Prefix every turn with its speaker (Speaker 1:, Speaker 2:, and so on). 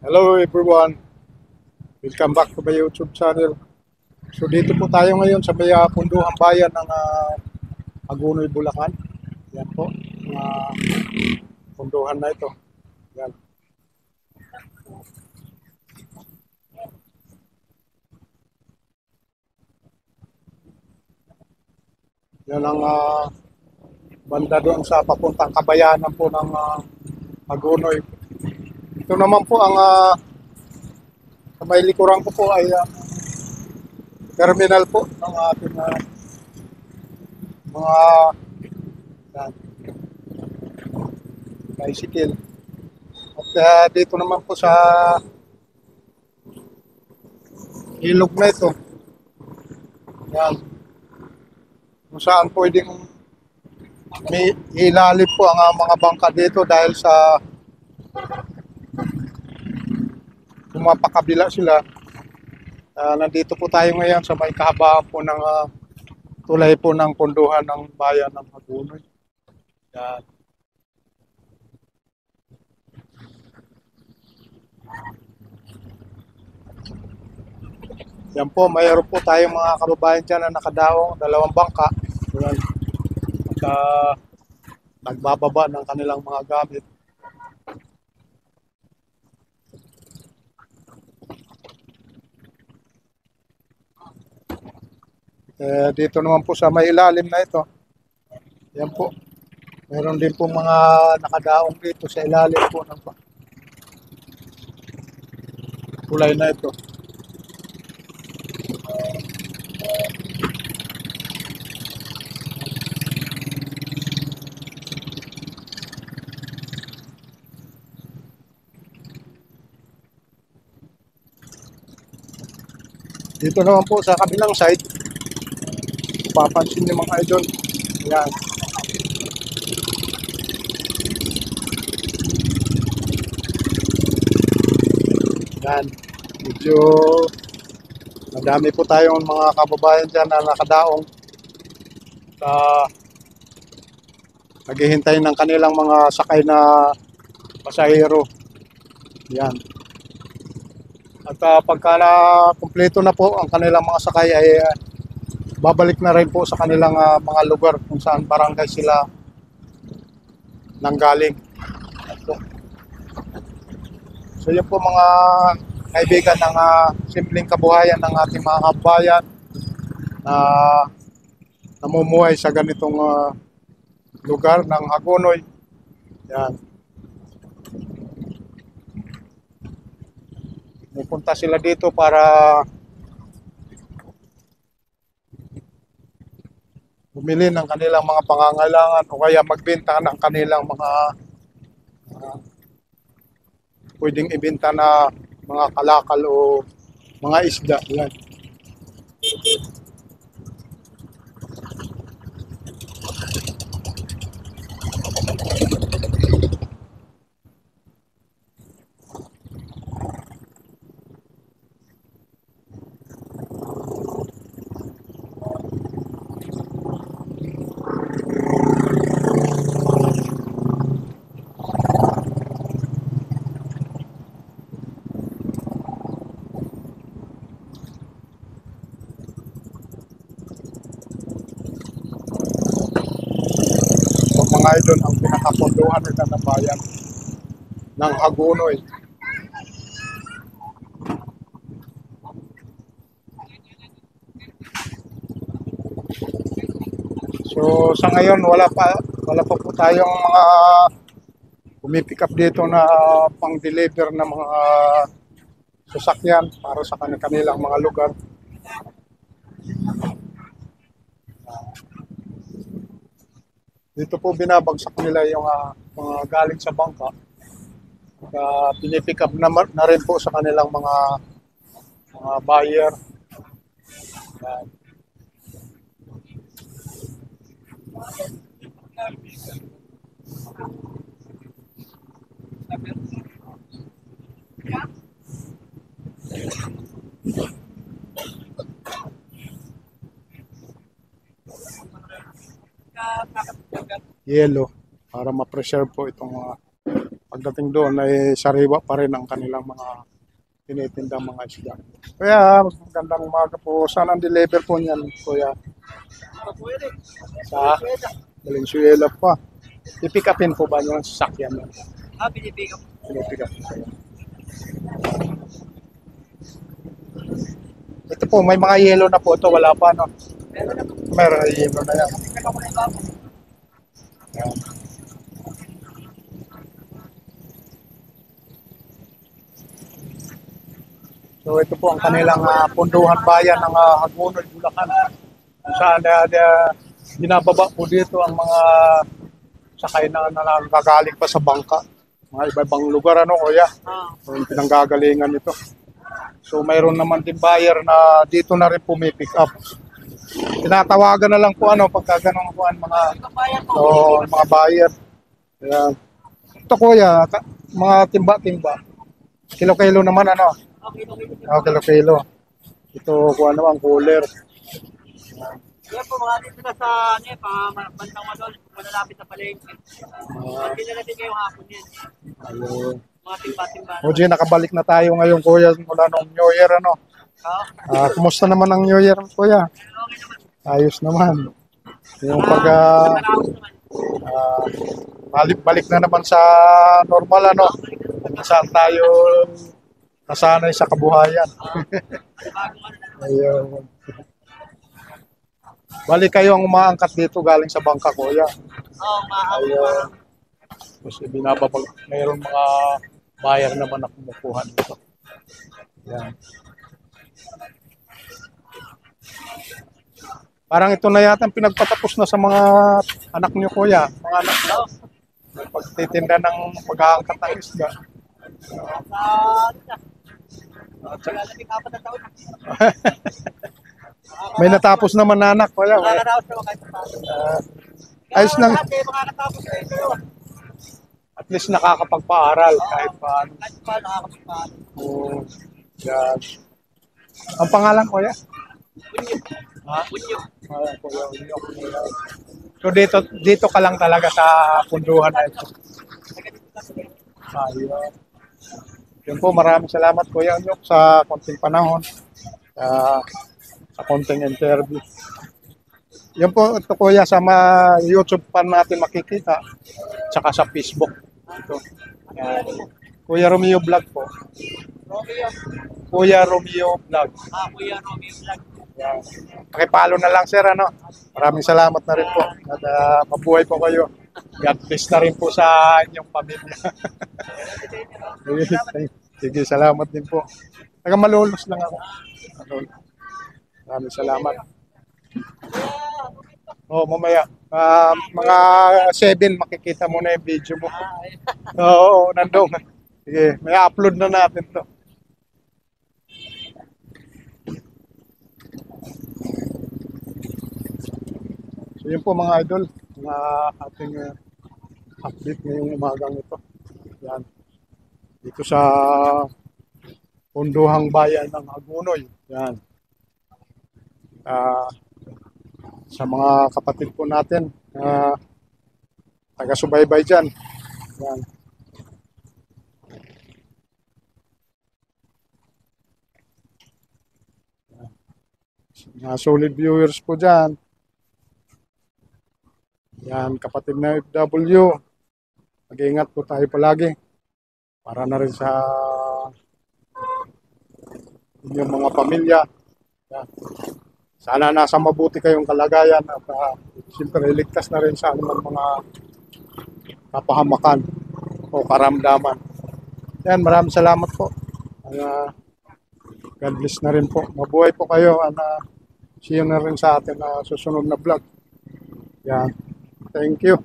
Speaker 1: Hello everyone, welcome back to my YouTube channel. So dito po tayo ngayon sa may punduhang bayan ng Agunoy, Bulacan. Yan po, uh, punduhan na ito. Yan, yan ang banda doon sa papuntang kabayanan po ng Agunoy. Ito naman po ang sa may likuran ko po ay terminal po ng ating mga yan, bicycle. At dito naman po sa ilog na ito, yan, kung saan pwedeng may ilalim po ang mga bangka dito dahil sa pumapakabila sila. Nandito po tayo ngayon sa may kahabaan po ng tulay po ng punduhan ng bayan ng Hagunoy. Yan. Yan po, mayroon po tayong mga kababayan dyan na nakadaong dalawang bangka. Yan. At nagbababa ng kanilang mga gamit. Dito naman po sa may ilalim na ito. Yan po. Meron din po mga nakadaong dito sa ilalim po ng tulay na ito. Dito naman po sa kabilang side, papansin niyo mga idol. Yan. Yan. Medyo madami po tayong mga kababayan dyan na nakadaong sa naghihintay ng kanilang mga sakay na pasahero. Yan. At pagka na kumpleto na po ang kanilang mga sakay ay babalik na rin po sa kanilang mga lugar kung saan barangay sila nanggaling. So yun po mga kaibigan ng simpleng kabuhayan ng ating mga kabayan na namumuhay sa ganitong lugar ng Hagonoy. Yan. Pupunta sila dito para bumili ng kanilang mga pangangailangan o kaya magbenta ng kanilang mga uh, pwedeng ibenta na mga kalakal o mga isda. Yan. So, mga idol, ang pinakapunduhan nila ng bayan ng Hagonoy. So sa ngayon wala pa po tayong mga pumipick up dito na pang-deliver ng mga sasakyan para sa kanilang mga lugar. Dito po binabagsak nila yung mga galing sa bangka. Pinipick up na rin po sa kanilang mga buyer. Yan. Yellow para ma-preserve po itong pagdating doon ay sariwa pa rin ang kanilang mga tinitindang mga isda. Kaya magandang umaga po. Saan ang deliver po niyan, kuya? Sa Valenzuela pa. I-pick upin po ba niyo ang sasakyan niyo?
Speaker 2: Pinipick up.
Speaker 1: Pinipick up po kayo. Ito po, may mga yellow na po ito. Wala pa, no?
Speaker 2: Meron na po.
Speaker 1: Meron na yellow na yan.
Speaker 2: Nagkakaw na yung bago.
Speaker 1: Yan. So ito po ang kanilang punduhan bayan ng Hagonoy, Bulacan. Kung saan binababa po dito ang mga sakay na nagagaling pa sa bangka. Mga iba-ibang lugar, ano kuya? So, yung pinanggagalingan nito. So mayroon naman din buyer na dito na rin pumipick up. Tinatawagan na lang po ano pagka ganun po ang mga mga buyer. Ayan. Ito kuya, mga timba-timba. Kilo-kilo naman ano? Kilo-kilo. Ito kung ano ang cooler.
Speaker 2: Yan po, mga dito na sa bandang Madol, malalapit na palengke. Hindi na natin ngayong hapon yan.
Speaker 1: Ayun.
Speaker 2: Mga timba-timba.
Speaker 1: Oje, nakabalik na tayo ngayon kuya mula nung New Year ano. Kumusta naman ang New Year kuya?
Speaker 2: Okay naman.
Speaker 1: Ayos naman. Yung pag
Speaker 2: Nakaraos naman.
Speaker 1: balik na naman sa normal ano. Saan tayo nasanay sa kabuhayan. Ayun. Balik kayo ang umaangkat dito galing sa bangka kuya.
Speaker 2: Oo,
Speaker 1: Ayun. Kasi binababag, mayroon mga buyer naman na kumukuha dito. Yan. Parang ito na yata ang pinagpatapos na sa mga anak niyo kuya. Mga anak niyo. Pagtitinda ng pag-aangkat ng isda.
Speaker 2: Lalabing 4 na taon na.
Speaker 1: May natapos naman na anak kuya.
Speaker 2: Nakaraos naman kahit pa.
Speaker 1: Ayos lang.
Speaker 2: Lahat eh, makakatapos na ito.
Speaker 1: At least nakakapagpaaral kahit paano.
Speaker 2: Kahit pa, nakakapagpaan.
Speaker 1: Yan. Ang pangalan kuya?
Speaker 2: Unyo.
Speaker 1: Ha?
Speaker 2: Unyo.
Speaker 1: Kuya. So dito ka lang talaga sa punduhan na ito. Ayun. Yun po, maraming salamat Kuya Unyok sa konting panahon. Sa konting interview. Yun po, ito Kuya, sa YouTube pa natin makikita. Tsaka sa Facebook. Ito. Kuya Romeo Vlog po.
Speaker 2: Romeo.
Speaker 1: Kuya Romeo Vlog.
Speaker 2: Kuya Romeo Vlog.
Speaker 1: Yan. Pakipalo na lang sir, ano? Maraming salamat na rin po. At mabuhay po kayo. God bless na rin po sa inyong pamilya. Sige, salamat din po. Taga Malolos lang ako. Maraming salamat. Mamaya. Mga 7 makikita mo na yung video mo. Oo, nandun. Sige, may upload na natin to. So yun po mga idol, mga ating update ngayong umagang ito. Yan. Dito sa punduhang bayan ng Hagonoy. Yan. Sa mga kapatid po natin, taga-subaybay dyan. Yan. Mga solid viewers po dyan. Yan, kapatid na FW. Mag-iingat po tayo palagi. Para na rin sa inyong mga pamilya. Yan. Sana nasa mabuti kayong kalagayan at siyempre iligtas na rin sa anumang mga kapahamakan o karamdaman. Yan, maraming salamat po. God bless na rin po. Mabuhay po kayo. See you na rin sa atin na susunod na vlog. Yan. Thank you.